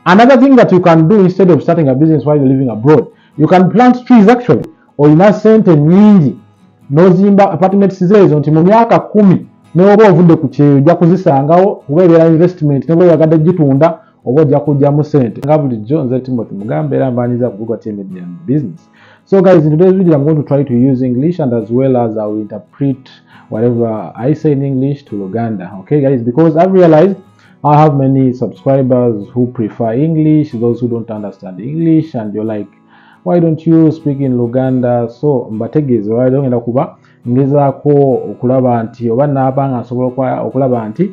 Another thing that you can do instead of starting a business while you're living abroad, you can plant trees actually. Olina sente nyingi nozimba apartments zezo nti mu myaka 10 neoba ovudde ku kyeyo ojja kuzisangawo kuba ebeera investment nebo yagadde gitunda oba ojja kujjamu sente. Nga bulijjo nze Timothy Mugambe era mbanyiza ku Google Team Media Business. So guys, in today's video I'm going to try to use English and as well as I will interpret whatever I say in English to Luganda. Okay guys, because I've realized I have many subscribers who prefer English, those who don't understand English, and you're like, why don't you speak in Luganda? So mbategeeza why don't enda kuba ngezaako okulaba nti oba naabanga nsobola okulaba nti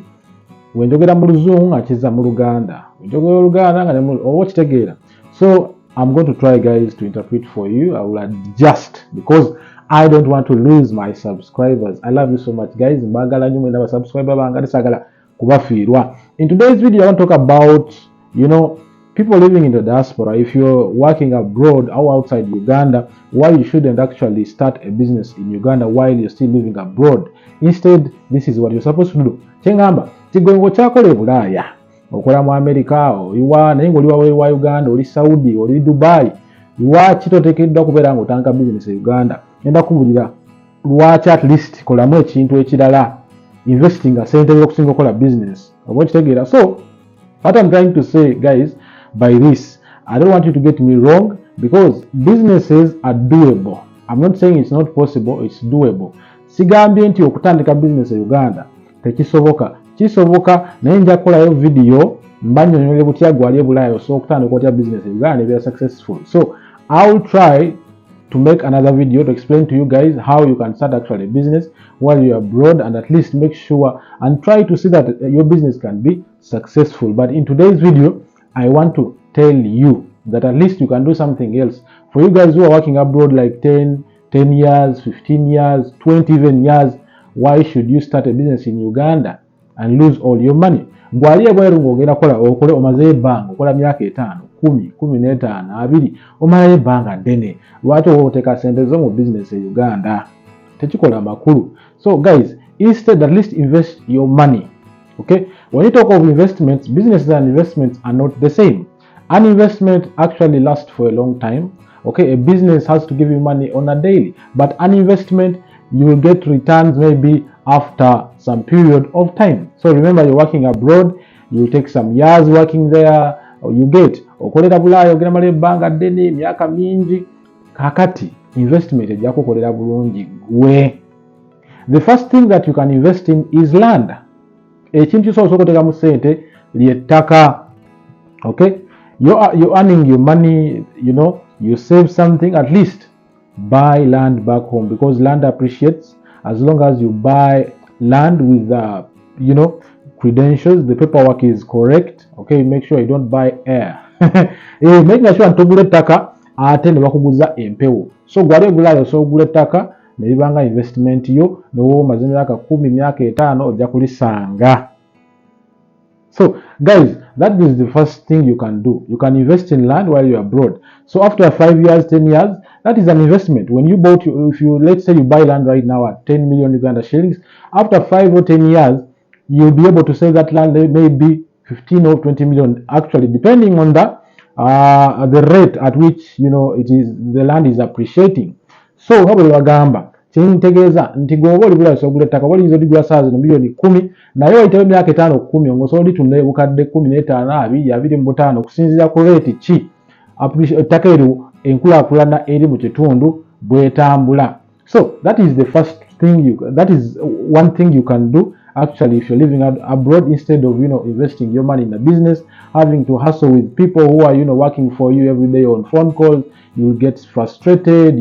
wenjogera mu Luzungu nga kiza mu Luganda, wenjogera Luganda nga oba kitegeera. So I'm going to try guys to interpret for you. I will adjust because I don't want to lose my subscribers. I love you so much guys. Mbagala nnyo mwena subscriber banga tesagala kubafiirwa. In today's video I want to talk about, people living in the diaspora. If you're working abroad or outside Uganda, why you shouldn't actually start a business in Uganda while you're still living abroad. Instead, this is what you're supposed to do. Kyengamba kigongo kyakole Bulaaya okola mu America oyiwa naye ng'oli wa Uganda, oli Saudi, oli Dubai, lwaki toteekeddwa kubeera ng'otandika business e Uganda? Enda kubulira lwaki at least kolamu ekintu ekirala, investing a sente y'okusinga okola business oba kitegeera. So what I'm trying to say guys by this, I don't want you to get me wrong, because businesses are doable. I'm not saying it's not possible, it's doable. Sigambye nti okutandika business e Uganda tekisoboka. Kisoboka naye nja kukolayo video mbanyonyole butya gwali e Bulaaya so okutandika otya business e Uganda be successful. So I will try to make another video to explain to you guys how you can start actually a business while you're abroad, and at least make sure and try to see that your business can be successful. But in today's video I want to tell you that at least you can do something else. For you guys who are working abroad like 10 years, 15 years, 20 even years, why should you start a business in Uganda and lose all your money? Gwali ebweru ng'ogenda kola okole omaze ebbanga okola myaka 5, 10, 15, 20 omala ebbanga ddene, lwaki oteeka sente zo mu business e Uganda? Tekikola makulu. So guys, instead at least invest your money. Okay, when you talk of investments, businesses and investments are not the same. An investment actually lasts for a long time. Okay, a business has to give you money on a daily, but an investment you will get returns maybe after some period of time. So remember, you're working abroad, you take some years working there, or you get okolera Bulaaya ogenda mala ebbanga ddene myaka mingi, kakati investment ejja kukolera bulungi gwe. The first thing that you can invest in is land. Ekintu ky'osobola okuteekamu ssente ly'ettaka. Okay, you're earning your money, you save something, at least buy land back home, because land appreciates as long as you buy land with credentials, the paperwork is correct. Okay, make sure you don't buy air. Make sure ntogula ettaka ate ne bakuguza empewo. So gwali Bulaaya so ogula ettaka ne libanga investment yo n'oba omaze myaka 10 myaka 5 ojja kulisanga. So guys, that is the first thing you can do. You can invest in land while you're abroad. So after 5 years, 10 years, that is an investment. When you bought, if you, let's say you buy land right now at 10 million Uganda shillings, after 5 or 10 years, you'll be able to sell that land maybe 15 or 20 million, actually, depending on the rate at which, the land is appreciating. So, how about kintegeeza nti gwoba oli Bulaaya ogula ettaka olinza oligula saazi no milioni 10 naye oyitayo myaka 5 10 ng'osobola olitunda ebukadde 15, 20, 25 okusinziira ku rate ki ettaka eryo enkulaakulana eri mu kitundu bw'etambula. So that is the first thing that is one thing you can do actually if you're living abroad, instead of investing your money in a business, having to hustle with people who are working for you every day on phone calls. You will get frustrated.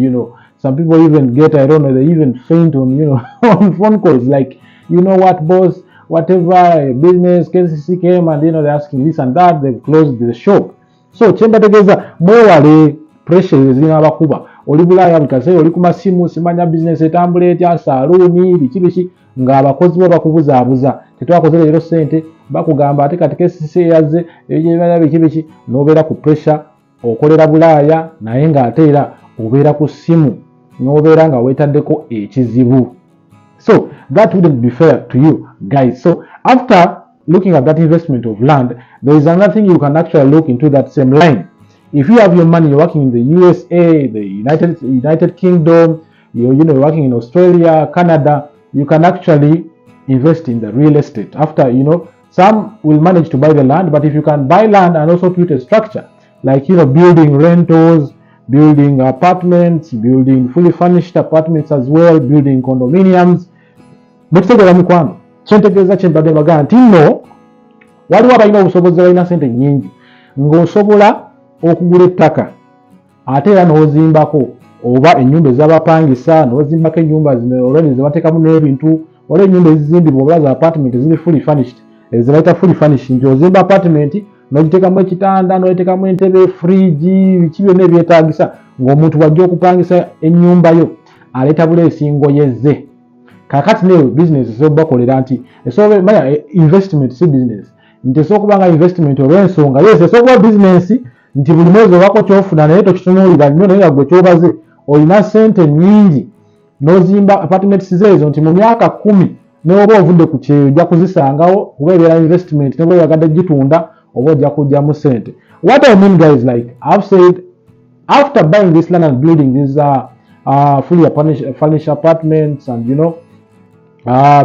Some people even get, I don't know, they even faint on, on phone calls. Like, what, boss, whatever, business, KCC came and, they're asking this and that, they've closed the shop. So, chemba tegeza, mwewale pressure zina abakuba. Oli Bulaaya bukase, oli ku masimu, simanya business etambula etya, salooni, biki, ng'abakozi bo bakubuzaabuza. Tetwakoze leero ssente, bakugamba ate kati KCC yazze, ebyo biki, n'obeera ku pressure, okolera Bulaaya, naye ng'ate era obeera ku ssimu. Nobeera nga weetaddeko ekizibu. So that wouldn't be fair to you guys. So after looking at that investment of land, there is another thing you can actually look into that same line. If you have your money, you're working in the USA, the United Kingdom, you're working in Australia, Canada, you can actually invest in the real estate. After, some will manage to buy the land, but if you can buy land and also put a structure, like, building rentals, building apartments, building fully furnished apartments as well, building condominiums, mukitegeera mukwano kyentegeeza kyembadde mbagaa nti nno waliwo abalina obusobozi balina sente nnyingi ng'osobola okugula ettaka ate era n'ozimbako oba ennyumba ez'abapangisa n'ozimbako ennyumba zino olweni zebateekamu n'ebintu waliwo ennyumba ezizimbibwa oba za apartment eziri fully furnished ezibayita fully furnished nti ozimba apartment n'ogiteekamu ekitanda n'ogiteekamu entebe fridge biki byonna ebyetaagisa ng'omuntu bw'ajja okupangisa ennyumba yo aleeta buleesi ngoye ze. Kakati ne business esobola bakolera nti manya investment si business nti esobola kubanga investment olw'ensonga yes esobola business nti buli mwezi obako kyofuna naye tokitunuulira nnyo naye nga gwe kyobaze olina ssente nnyingi n'ozimba apartments zeezo nti mu myaka 10 n'oba ovudde ku kyeyo ojja kuzisangawo kuba ebeera investment ne bwe oyagadde gitunda oba ojja kujjamu ssente. What I mean guys, like I've said, after buying this land and building these fully furnished apartments and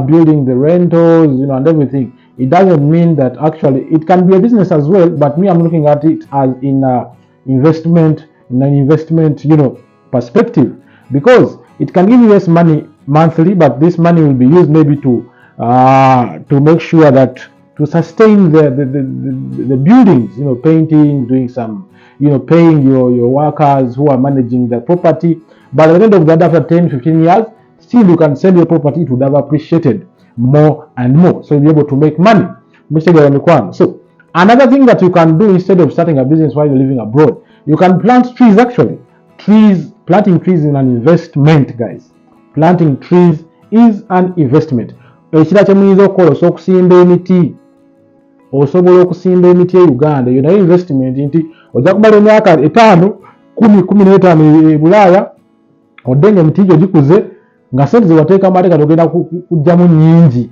building the rentals, and everything, it doesn't mean that actually it can be a business as well, but me, I'm looking at it as in an investment perspective, because it can give you less money monthly, but this money will be used maybe to make sure that to sustain the buildings, painting, doing some, paying your workers who are managing the property. But at the end of that, after 10-15 years, still you can sell your property, it would have appreciated more and more, so you'll be able to make money. So another thing that you can do instead of starting a business while you're living abroad, you can plant trees. Actually, planting trees is an investment, guys. Planting trees is an investment. Ekira kyemuyinza okukola osobola okusimba emiti, osobola okusimba emiti e Uganda, yo nayo investment nti ojja kumala emyaka 5, 10, 15 e Bulaaya odde ng'emiti gyo gikuze nga sente zewateekamu ate kati ogenda kujjamu nnyingi.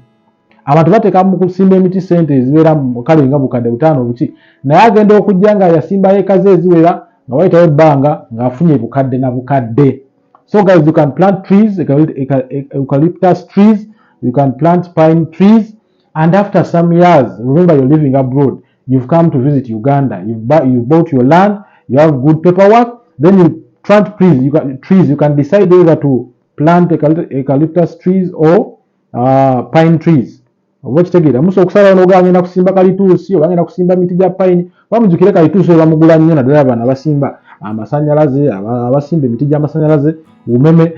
Abantu bateekamu mu kusimba emiti sente ezibeera kale nga bukadde 5 buki, naye agenda okujja nga yasimba eka ze eziwera nga wayitawo ebbanga ng'afunye bukadde na bukadde. So guys, you can plant trees, eucalyptus trees, you can plant pine trees, and after some years, remember you're living abroad, you've come to visit Uganda, you've bought your land, you have good paperwork, then you plant trees. You can decide whether to plant eucalyptus trees or pine trees. Wakitegeera muso okusala n'ogenda kusimba kalituusi oba ngenda kusimba miti gya pine, bamujjukire kalituusi bamugula nnyo naddala abana abasimba amasannyalaze, abasimba emiti gy'amasannyalaze, umeme,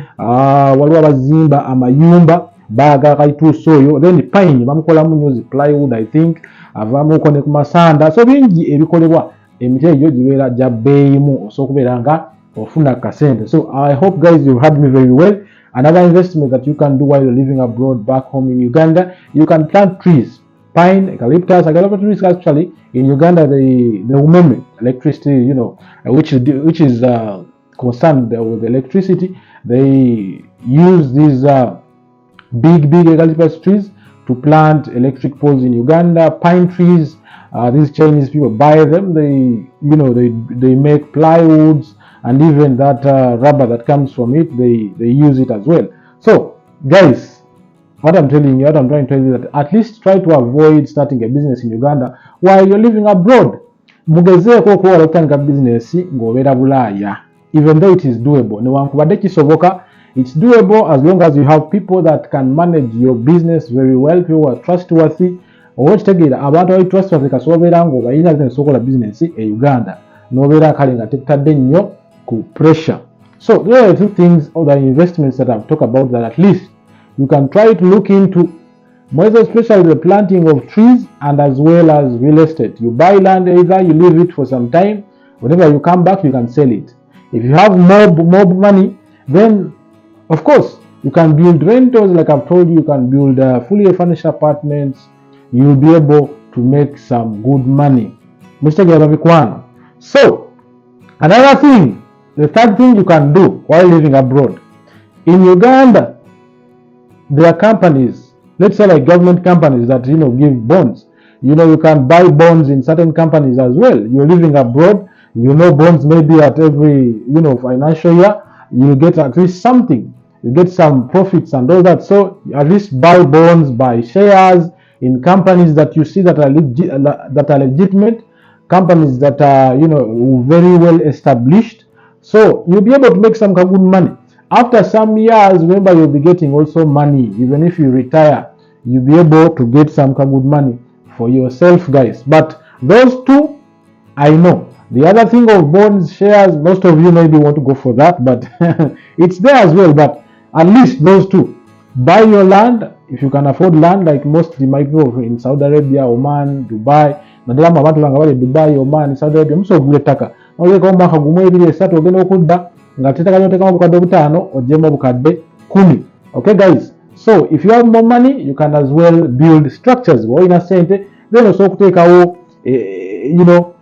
waliwo abazimba amayumba baagala kalituusi oyo, then pine bamukolamu nnyo plywood, I think avaamuko ne ku masanda, so bingi ebikolebwa emiti egyo gibeera gya bbeeyimu osobola okubeera nga ofuna kasente. So I hope guys you heard me very well. Another investment that you can do while you're living abroad back home in Uganda, you can plant trees, pine, eucalyptus. Eucalyptus trees actually in Uganda, the umeme, electricity, which is concerned with electricity, they use these big eucalyptus trees to plant electric poles in Uganda. Pine trees, these Chinese people buy them. They make plywoods, and even that rubber that comes from it, they use it as well. So guys, what I'm trying to tell you that at least try to avoid starting a business in Uganda while you're living abroad. Mugezeeko okuwala okutandika business ng'obeera Bulaaya, even though it is doable. Newankubadde kisoboka, it's doable as long as you have people that can manage your business very well, people who are trustworthy. Okitegeera abantu abali trustworthy kasobeera ng'obayina okukola business e Uganda n'obeera kale nga tettadde nnyo ku pressure. So there are two things or the investments that I've talked about that at least you can try to look into, most especially the planting of trees and as well as real estate. You buy land, either you leave it for some time, whenever you come back you can sell it. If you have more money, then of course you can build rentals, like I've told you. You can build fully furnished apartments. You'll be able to make some good money. So another thing, the third thing you can do while living abroad in Uganda, there are companies, let's say like government companies that give bonds. You can buy bonds in certain companies as well. You're living abroad, bonds maybe at every, financial year, you get at least something. You get some profits and all that. So at least buy bonds, buy shares in companies that you see that are legitimate, companies that are, very well established. So you'll be able to make some good money. After some years, remember, you'll be getting also money. Even if you retire, you'll be able to get some good money for yourself, guys. But those two, I know. The other thing of bonds, shares, most of you maybe want to go for that, but it's there as well. But at least those two. Buy your land if you can afford land, like most might go in Saudi Arabia, Oman, Dubai. Nadala abantu banga bali Dubai, Oman, Saudi Arabia musogule taka. Oye ko mwaka gumwe ebiri esatu ogenda okudda nga tetaka yoteka obukadde butaano ojjemu obukadde 10. Okay guys, so if you have more money you can as well build structures. Oyina sente then osobola okuteekawo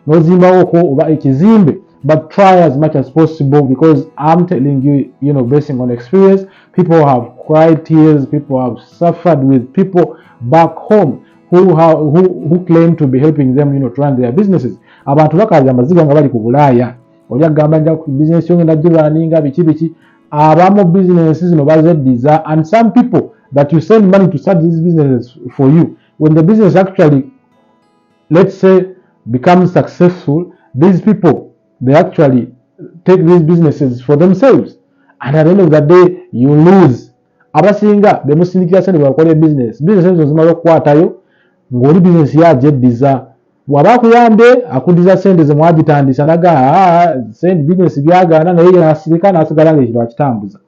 nozimbawo ko oba ekizimbe. But try as much as possible, because I'm telling you, basing on experience, people have cried tears, people have suffered with people back home who claim to be helping them, to run their businesses. Abantu bakaza amaziga nga bali ku Bulaaya. Olya gamba nja ku business yonge ndagirwaninga biki abamu businesses zino bazeddiza, and some people that you send money to start these businesses for you, when the business actually, let's say, becomes successful, these people, they actually take these businesses for themselves, and at the end of the day you lose. Abasinga bemusindikira sente bakole business ezo zimala okukwatayo ng'oli business yajeddiza. Bw'aba kuyambe akuddiza sente ze mwagitandisa naga sente business byagaana naye nasirika nasigala ng'ekiro akitambuza.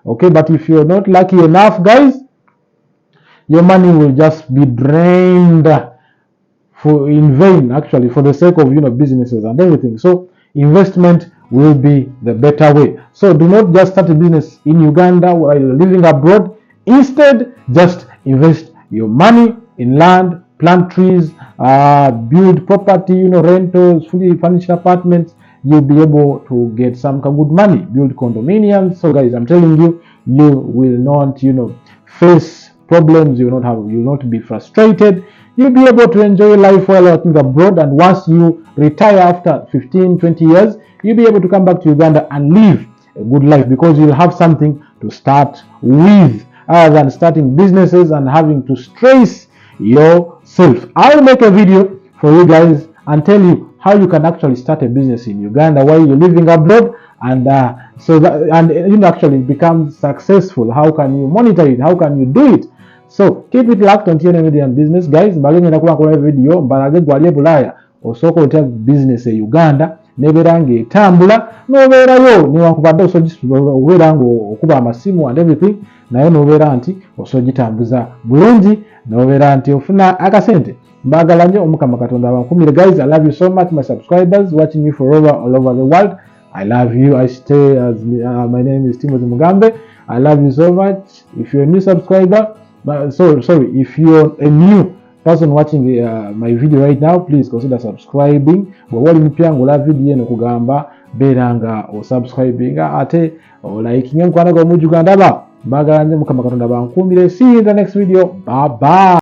Okay, but if you're not lucky enough, guys, your money will just be drained in vain, actually, for the sake of businesses and everything. So investment will be the better way. So do not just start a business in Uganda while you're living abroad. Instead, just invest your money in land, plant trees, build property, rentals, fully furnished apartments. You'll be able to get some good money. Build condominiums. So guys, I'm telling you, you will not, face problems. You will not be frustrated. You'll be able to enjoy life while working abroad, and once you retire after 15, 20 years, you'll be able to come back to Uganda and live a good life, because you'll have something to start with, other than starting businesses and having to stress yourself. I'll make a video for you guys and tell you how you can actually start a business in Uganda while you're living abroad, and actually become successful. How can you monitor it? How can you do it? So keep it locked on THIER Media and Business, guys. Bagenda nakuba video mbalage gwali Bulaaya osooka otya business e Uganda nebeera ng'etambula n'obeerayo newankubadde obeera ng'okuba amasimu and everything, naye n'obeera nti osogitambuza bulungi, n'obeera nti ofuna akasente. Mbagala nnyo, Omukama Katonda abankumire. Guys, I love you so much, my subscribers watching me all over the world. I love you. I stay as my name is Timothy Mugambe. I love you so much. If you're a new subscriber, if you're a new person watching my video right now, please consider subscribing. But what in Piangola video no kugamba beranga or subscribing ate or liking mukwana go mujuganda ba baganje Mukama Katonda bankumbire. See you in the next video. Bye bye.